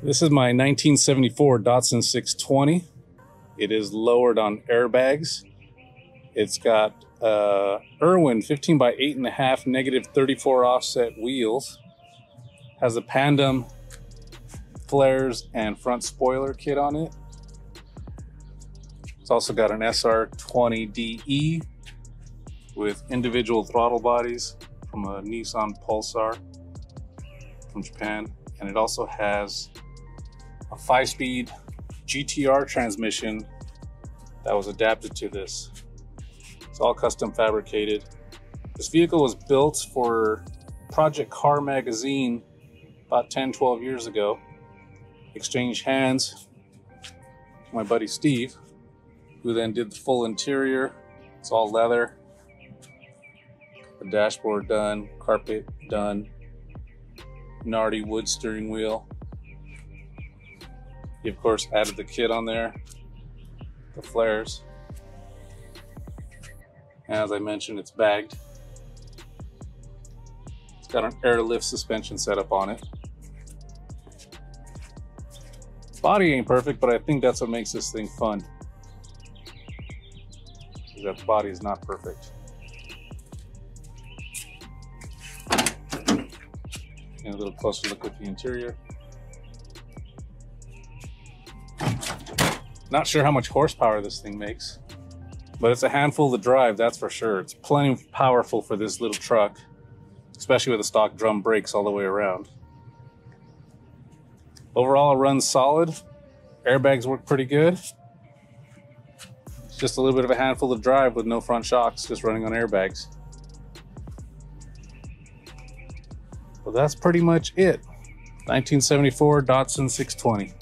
This is my 1974 Datsun 620. It is lowered on airbags. It's got Erwin 15 by 8.5 negative 34 offset wheels. Has a Pandem Flares and front spoiler kit on it. It's also got an SR20 DE with individual throttle bodies from a Nissan Pulsar from Japan. And it also has a 5-speed GTR transmission that was adapted to this. It's all custom fabricated. This vehicle was built for Project Car magazine about 10-12 years ago. Exchanged hands to my buddy Steve, who then did the full interior. It's all leather. The dashboard done, carpet done, Nardi wood steering wheel. He of course added the kit on there, the flares. And as I mentioned, it's bagged. It's got an airlift suspension setup on it. Body ain't perfect, but I think that's what makes this thing fun. Is that the body is not perfect. And a little closer look at the interior. Not sure how much horsepower this thing makes, but it's a handful to drive, that's for sure. It's plenty powerful for this little truck, especially with the stock drum brakes all the way around. Overall, it runs solid. Airbags work pretty good. It's just a little bit of a handful to drive with no front shocks, just running on airbags. Well, that's pretty much it. 1974 Datsun 620.